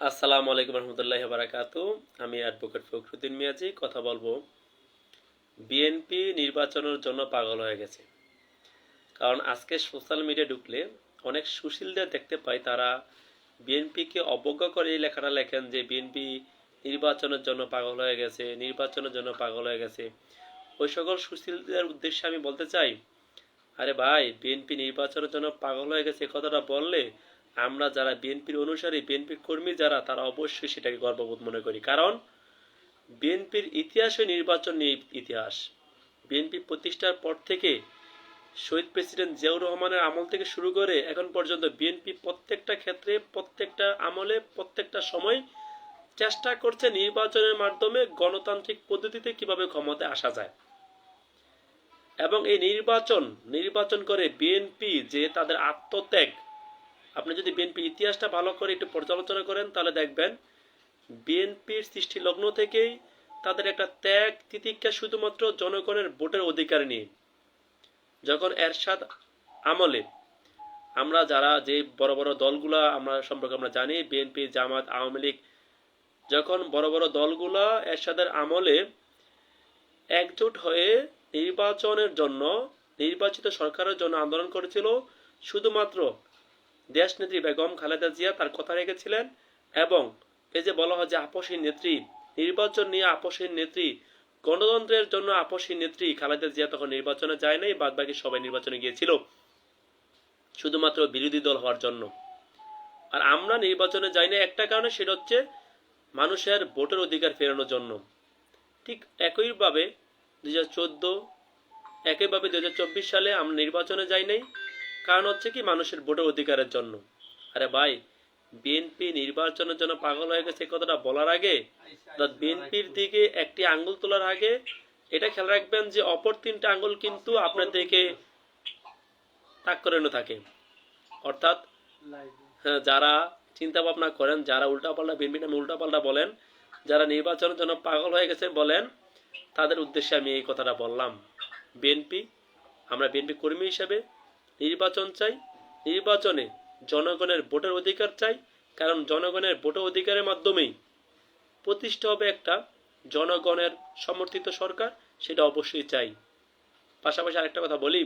আসসালামু আলাইকুম রহমতুল্লাহি ওয়া বারাকাতু। আমি অ্যাডভোকেট ফখরুদ্দিন মিয়াজি কথা বলবো। বিএনপি নির্বাচনের জন্য পাগল হয়ে গেছে। কারণ আজকে সোশ্যাল মিডিয়া ঢুকলে অনেক সুশীলদের দেখতে পাই, তারা বিএনপিকে অবজ্ঞা করে এই লেখাটা লেখেন যে বিএনপি নির্বাচনের জন্য পাগল হয়ে গেছে, নির্বাচনের জন্য পাগল হয়ে গেছে। ওই সকল সুশীলদের উদ্দেশ্যে আমি বলতে চাই, আরে ভাই, বিএনপি নির্বাচনের জন্য পাগল হয়ে গেছে কথাটা বললে আমরা যারা বিএনপির অনুসারী, বিএনপির কর্মী যারা, তারা অবশ্যই সেটাকে গর্ববোধ মনে করি। কারণ বিএনপির ইতিহাসে নির্বাচন নিয়ে ইতিহাস। বিএনপি প্রতিষ্ঠার পর থেকে শহীদ প্রেসিডেন্ট জিয়াউর রহমানের আমল থেকে শুরু করে এখন পর্যন্ত বিএনপি প্রত্যেকটা ক্ষেত্রে, প্রত্যেকটা আমলে, প্রত্যেকটা সময় চেষ্টা করছে নির্বাচনের মাধ্যমে গণতান্ত্রিক পদ্ধতিতে কিভাবে ক্ষমতায় আসা যায়। এবং এই নির্বাচন করে বিএনপি যে তাদের আত্মত্যাগ, আপনি যদি বিএনপির ইতিহাসটা ভালো করে একটু পর্যালোচনা করেন তাহলে দেখবেন বিএনপির সৃষ্টি লগ্ন থেকেই তাদের একটা ত্যাগ তিতিক্ষা শুধুমাত্র জনগণের ভোটের অধিকার নিয়ে। যখন এরশাদ আমলে আমরা যারা যে বড় বড় দলগুলা আমরা সম্পর্কে আমরা জানি, বিএনপি, জামাত, আওয়ামী লীগ, যখন বড় বড় দলগুলা এরশাদের আমলে একজোট হয়ে নির্বাচনের জন্য, নির্বাচিত সরকারের জন্য আন্দোলন করেছিল, শুধুমাত্র দেশনেত্রী বেগম খালেদা জিয়া তার কথা রেখেছিলেন। এবং এই যে বলা হয় যে আপসহীন নেত্রী, নির্বাচন নিয়ে আপসহীন নেত্রী, গণতন্ত্রের জন্য আপসহীন নেত্রী খালেদা জিয়া তখন নির্বাচনে যায় নাই, বাদ বাকি সবাই নির্বাচনে গিয়েছিল শুধুমাত্র বিরোধী দল হওয়ার জন্য। আর আমরা নির্বাচনে যাই না একটা কারণে, সেটা হচ্ছে মানুষের ভোটের অধিকার ফেরানোর জন্য। ঠিক একইভাবে 2014, একইভাবে 2024 সালে আমরা নির্বাচনে যাই নাই, কারণ হচ্ছে কি মানুষের ভোটের অধিকারের জন্য। আরে ভাই, বিএনপি নির্বাচনের জন্য পাগল হয়ে গেছে কথাটা বলার আগে, বিএনপির দিকে একটি আঙ্গুল তোলার আগে এটা খেয়াল রাখবেন যে অপর তিনটা আঙ্গুল কিন্তু আপনার দিকে তাক করে থাকে। অর্থাৎ যারা চিন্তা ভাবনা করেন, যারা উল্টাপাল্টা বিএনপি নামে উল্টাপাল্টা বলেন, যারা নির্বাচনের জন্য পাগল হয়ে গেছে বলেন, তাদের উদ্দেশ্যে আমি এই কথাটা বললাম। বিএনপি, আমরা বিএনপি কর্মী হিসেবে নির্বাচন চাই, নির্বাচনে জনগণের ভোটের অধিকার চাই। কারণ জনগণের ভোটের অধিকারের মাধ্যমেই প্রতিষ্ঠা হবে একটা জনগণের সমর্থিত সরকার, সেটা অবশ্যই চাই। পাশাপাশি আরেকটা কথা বলি,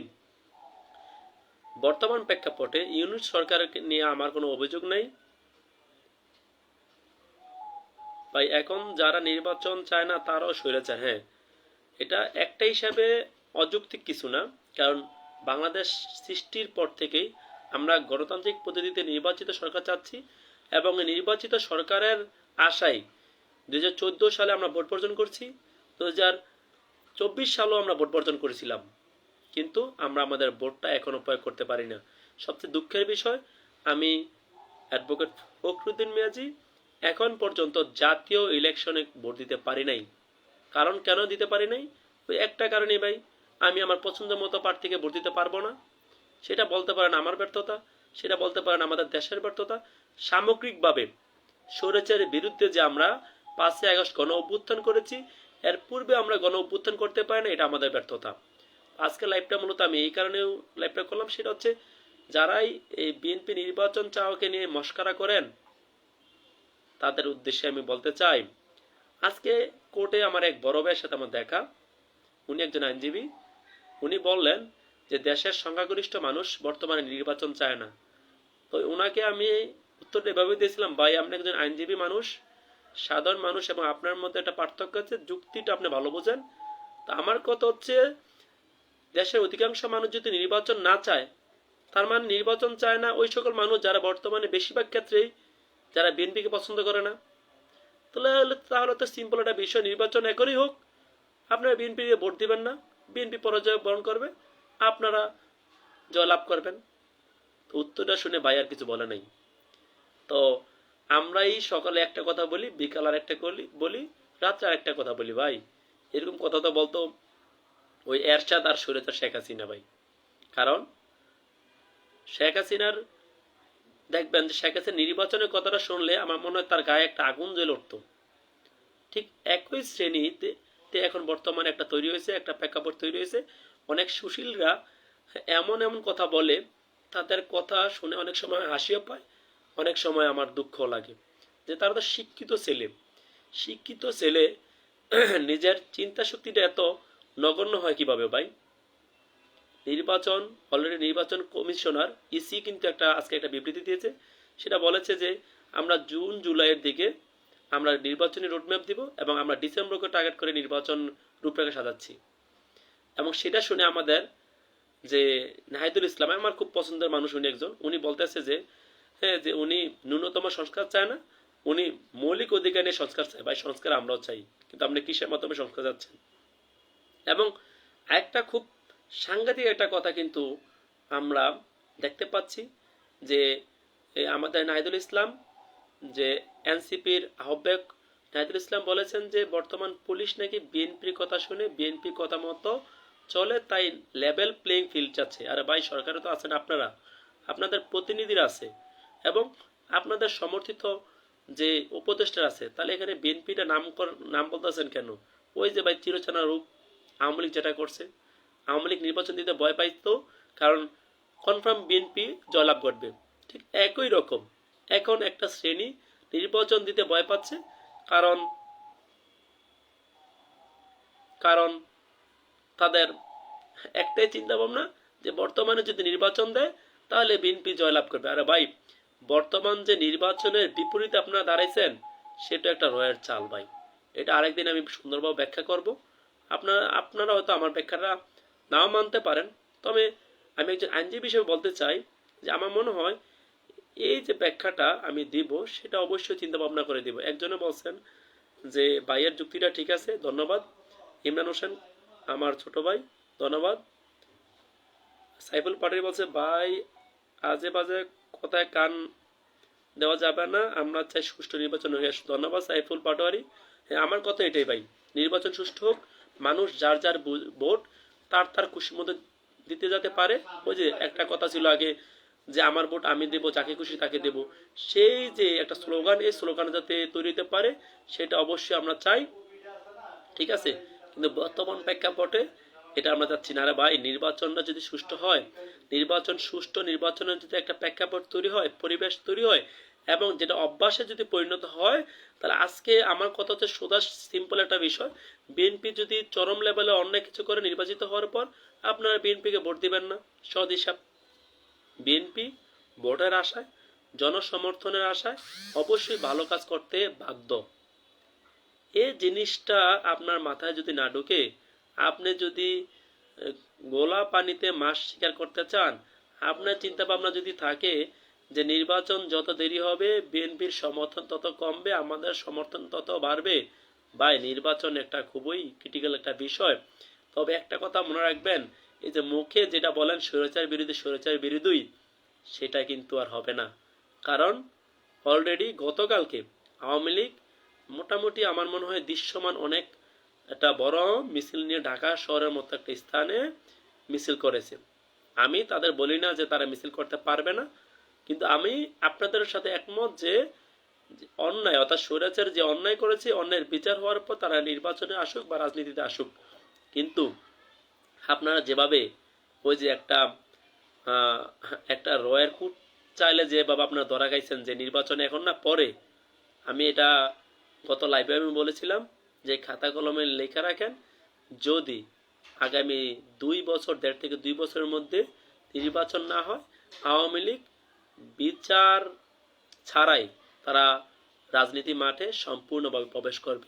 বর্তমান প্রেক্ষাপটে ইউনিট সরকারকে নিয়ে আমার কোনো অভিযোগ নেই ভাই। এখন যারা নির্বাচন চায় না তারাও স্বৈরাচার। হ্যাঁ, এটা একটা হিসাবে অযৌক্তিক কিছু না। কারণ বাংলাদেশ সৃষ্টির পর থেকেই আমরা গণতান্ত্রিক পদ্ধতিতে নির্বাচিত সরকার চাচ্ছি, এবং নির্বাচিত সরকারের আশায় 2014 সালে আমরা ভোট বর্জন করছি, 2024 সালেও আমরা ভোট বর্জন করেছিলাম, কিন্তু আমরা আমাদের ভোটটা এখনো প্রয়োগ করতে পারি না। সবচেয়ে দুঃখের বিষয়, আমি অ্যাডভোকেট ফখরুদ্দিন মিয়াজি এখন পর্যন্ত জাতীয় ইলেকশনে ভোট দিতে পারি নাই। কারণ কেন দিতে পারি নাই? ওই একটা কারণেই ভাই, আমি আমার পছন্দ মতো প্রার্থীকে ভোট দিতে পারবো না। সেটা বলতে পারেন আমার ব্যর্থতা, সেটা বলতে পারেন আমাদের দেশের ব্যর্থতা। সামগ্রিকভাবে স্বৈরাচারের বিরুদ্ধে যে আমরা 5ই আগস্ট গণ অভ্যুত্থান করেছি, এর পূর্বে আমরা গণ অভ্যুত্থান করতে পারি না, এটা আমাদের ব্যর্থতা। আজকে লাইভটা মূলত আমি এই কারণেও লাইভটা করলাম, সেটা হচ্ছে যারাই এই বিএনপি নির্বাচন চাওয়াকে নিয়ে মস্কারা করেন, তাদের উদ্দেশ্যে আমি বলতে চাই, আজকে কোর্টে আমার এক বড় ভাইয়ের সাথে আমার দেখা। উনি একজন আইনজীবী। উনি বললেন যে দেশের সংখ্যাগরিষ্ঠ মানুষ বর্তমানে নির্বাচন চায় না। তো ওনাকে আমি উত্তরটা এভাবে দিয়েছিলাম, ভাই আপনি একজন আইনজীবী মানুষ, সাধারণ মানুষ, এবং আপনার মধ্যে একটা পার্থক্য আছে, যুক্তিটা আপনি ভালো বোঝেন। তো আমার কথা হচ্ছে, দেশের অধিকাংশ মানুষ যদি নির্বাচন না চায়, তার মানে নির্বাচন চায় না ওই সকল মানুষ যারা বর্তমানে বেশিরভাগ ক্ষেত্রেই যারা বিএনপিকে পছন্দ করে না। তাহলে তো সিম্পল একটা বিষয়, নির্বাচন একই হোক, আপনারা বিএনপিকে ভোট দিবেন না, বিএনপি পরাজয় বরণ করবে, আপনারা জয়লাভ করবেন। তো উত্তরটা শুনে ভাই আর কিছু বলে নাই। তো আমরাই সকালে একটা কথা বলি, বিকাল আর একটা বলি, রাত্রে আর একটা কথা বলি ভাই। এরকম কথা তো বলতো ওই এরশাদ আর সুরেতার শেখ হাসিনা ভাই। কারণ শেখ হাসিনার, দেখবেন যে শেখ হাসিনা নির্বাচনের কথাটা শুনলে আমার মনে হয় তার গায়ে একটা আগুন জ্বলে উঠতো। ঠিক একই শ্রেণীতে এখন বর্তমানে একটা তৈরি হয়েছে, একটা প্রেক্ষাপট তৈরি হয়েছে। অনেক সুশীলরা এমন এমন কথা বলে, তাদের কথা শুনে অনেক সময় হাসিও পায়, অনেক সময় আমার দুঃখ লাগে। যে তারা তো শিক্ষিত ছেলে নিজের চিন্তা শক্তিটা এত নগণ্য হয় কিভাবে ভাই? অলরেডি নির্বাচন কমিশনার ইসি কিন্তু আজকে একটা বিবৃতি দিয়েছে, সেটা বলেছে যে আমরা জুন জুলাইয়ের দিকে আমরা নির্বাচনী রোডম্যাপ দিব এবং আমরা ডিসেম্বরকে টার্গেট করে নির্বাচন রূপরেখা সাজাচ্ছি। এবং সেটা শুনে আমাদের যে নাহিদুল ইসলাম, আমার খুব পছন্দের মানুষ, উনি একজন, উনি বলতেছে যে হ্যাঁ, যে উনি ন্যূনতম সংস্কার চায় না, উনি মৌলিক অধিকার নিয়ে সংস্কার চায়। ভাই, সংস্কার আমরাও চাই, কিন্তু আপনি কিসের মাধ্যমে সংস্কার যাচ্ছেন? এবং একটা খুব সাংঘাতিক একটা কথা কিন্তু আমরা দেখতে পাচ্ছি যে আমাদের নাহিদুল ইসলাম, যে এনসিপির আহ্বায়ক নাহিদুল ইসলাম বলেছেন যে বর্তমান পুলিশ নাকি বিএনপির কথা শুনে বিএনপির কথা মতো চলে, তাই লেভেল প্লেইং ফিল্ড চাচ্ছে। আরে ভাই, সরকারে তো আছেন আপনারা, আপনাদের প্রতিনিধিরা আছে এবং আপনাদের সমর্থিত যে উপদেষ্টা আছে, তাহলে এখানে বিএনপিটা নাম বলতেছেন কেন? ওই যে ভাই চিরচেনা রূপ, আওয়ামী লীগ যেটা করছে, আওয়ামী লীগ নির্বাচন দিতে ভয় পাইতো কারণ কনফার্ম বিএনপি জয়লাভ করবে। ঠিক একই রকম এখন একটা শ্রেণী নির্বাচন দিতে ভয় পাচ্ছে, কারণ কারণ তাদের একটাই চিন্তা ভাবনা যে বর্তমানে যদি নির্বাচন দেয় তাহলে বিএনপি জয়লাভ করবে। আরে ভাই, বর্তমান যে নির্বাচনের বিপরীতে আপনারা দাঁড়াইছেন সেটা একটা রয়ের চাল ভাই। এটা আরেকদিন আমি সুন্দরভাবে ব্যাখ্যা করব। আপনারা হয়তো আমার ব্যাখ্যাটা নাও মানতে পারেন, তবে আমি একজন আইনজীবী হিসেবে বলতে চাই যে আমার মনে হয় এই যে ব্যাখ্যাটা আমি দিব সেটা অবশ্যই চিন্তা ভাবনা করে দিব। একজনে বলছেন যে ভাইয়ের যুক্তিটা ঠিক আছে, ধন্যবাদ। ইমরান হোসেন আমার ছোট ভাই, ধন্যবাদ। সাইফুল পাটোয়ারি বলছে ভাই আজে বাজে কথায় কান দেওয়া যাবে না, আমরা চাই সুষ্ঠু নির্বাচন হয়ে আসুক। ধন্যবাদ সাইফুল পাটোয়ারি। হ্যাঁ, আমার কথা এটাই ভাই, নির্বাচন সুষ্ঠু হোক, মানুষ যার যার ভোট তার খুশির মধ্যে দিতে যেতে পারে। ওই যে একটা কথা ছিল আগে যে আমার ভোট আমি দেব, যাকে খুশি তাকে দেব, সেই যে একটা স্লোগান, এই স্লোগান যাতে তৈরি হতে পারে সেটা অবশ্যই আমরা চাই, ঠিক আছে? কিন্তু বর্তমান প্রেক্ষাপটে এটা আমরা চাচ্ছি না। আরে ভাই, নির্বাচনটা যদি সুষ্ঠু হয়, নির্বাচনের যদি একটা প্রেক্ষাপট তৈরি হয়, পরিবেশ তৈরি হয় এবং যেটা অভ্যাসে যদি পরিণত হয়, তাহলে আজকে আমার কথা হচ্ছে সোজা সিম্পল একটা বিষয়, বিএনপি যদি চরম লেভেলে অন্যায় কিছু করে নির্বাচিত হওয়ার পর আপনারা বিএনপিকে ভোট দিবেন না। সহজ হিসাব। বিএনপি ভোটের আশায়, জনসমর্থনের আশায় অবশ্যই ভালো কাজ করতে বাধ্য। এই জিনিসটা আপনার মাথায় যদি না ঢোকে, আপনি যদি গোলা পানিতে মাছ শিকার করতে চান, আপনার চিন্তা ভাবনা যদি থাকে যে নির্বাচন যত দেরি হবে বিএনপির সমর্থন তত কমবে, আমাদের সমর্থন তত বাড়বে, ভাই নির্বাচন একটা খুবই ক্রিটিক্যাল একটা বিষয়। তবে একটা কথা মনে রাখবেন, এই যে মুখে যেটা বলেন স্বৈরাচার বিরোধী, সেটা কিন্তু আর হবে না। কারণ অলরেডি গতকালকে আওয়ামী লীগ মোটামুটি আমার মনে হয় দৃশ্যমান অনেক একটা বড় মিছিল নিয়ে ঢাকা শহরের মতো একটা স্থানে মিছিল করেছে। আমি তাদের বলি না যে তারা মিছিল করতে পারবে না, কিন্তু আমি আপনাদের সাথে একমত যে অন্যায় অর্থাৎ স্বৈরাচার যে অন্যায় করেছে, অন্যায়ের বিচার হওয়ার পর তারা নির্বাচনে আসুক বা রাজনীতিতে আসুক। কিন্তু আপনারা যেভাবে ওই যে একটা রয়ের কুট চাইলে যে বাবা আপনারা ধরা গাইছেন যে নির্বাচনে এখন না পরে, আমি এটা গত লাইভে আমি বলেছিলাম যে খাতা কলমে লেখা রাখেন, যদি আগামী 1.5 থেকে 2 বছরের মধ্যে নির্বাচন না হয়, আওয়ামী লীগ বিচার ছাড়াই তারা রাজনীতি মাঠে সম্পূর্ণভাবে প্রবেশ করবে।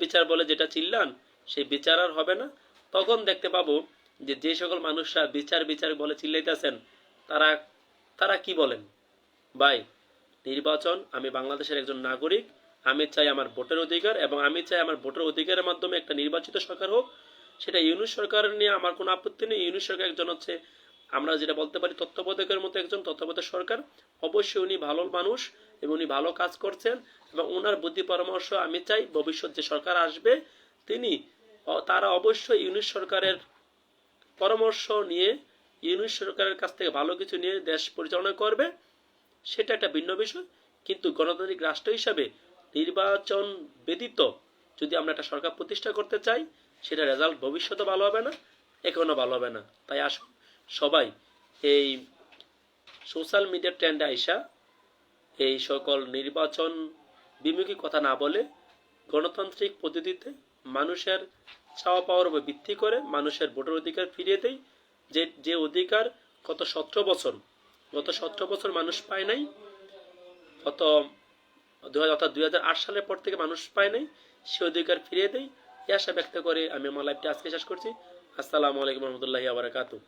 বিচার বলে যেটা চিল্লান, সেই বিচার আর হবে না। তখন দেখতে পাবো যে যে সকল মানুষরা বিচার বলে চিল্লাইতেছেন, তারা তারা কি বলেন? ভাই, নির্বাচন, আমি বাংলাদেশের একজন নাগরিক, আমি চাই আমার ভোটের অধিকার এবং আমি চাই আমার ভোটের অধিকারের মাধ্যমে একটা নির্বাচিত সরকার হোক। সেটা ইউনূস সরকার নিয়ে আমার কোনো আপত্তি নেই। ইউনূস সরকার একজন হচ্ছে, আমরা যেটা বলতে পারি তত্ত্বাবধায়কের মতো একজন তত্ত্বাবধায়ক সরকার। অবশ্যই উনি ভালো মানুষ এবং উনি ভালো কাজ করছেন এবং ওনার বুদ্ধি পরামর্শ আমি চাই ভবিষ্যৎ যে সরকার আসবে তারা অবশ্যই ইউনূস সরকারের পরামর্শ নিয়ে, ইউনূস সরকারের কাছ থেকে ভালো কিছু নিয়ে দেশ পরিচালনা করবে, সেটা একটা ভিন্ন বিষয়। কিন্তু গণতান্ত্রিক রাষ্ট্র হিসাবে নির্বাচন ব্যতীত যদি আমরা একটা সরকার প্রতিষ্ঠা করতে চাই, সেটা রেজাল্ট ভবিষ্যতে ভালো হবে না, এখনো ভালো হবে না। তাই আসুন সবাই এই সোশ্যাল মিডিয়ার ট্রেন্ডে আইসা এই সকল নির্বাচন বিমুখী কথা না বলে গণতান্ত্রিক পদ্ধতিতে মানুষের চাওয়া পাওয়ার উপর ভিত্তি করে মানুষের ভোটের অধিকার ফিরিয়ে দেয়, যে অধিকার গত 17 বছর মানুষ পায় নাই, গত 2008 সালের পর থেকে মানুষ পায় নাই, সে অধিকার ফিরিয়ে দেয়। এই আশা ব্যক্ত করে আমি আমার লাইভটি আজকে শেষ করছি। আসসালামু আলাইকুম রহমতুল্লাহি ওয়া বারাকাতুহু।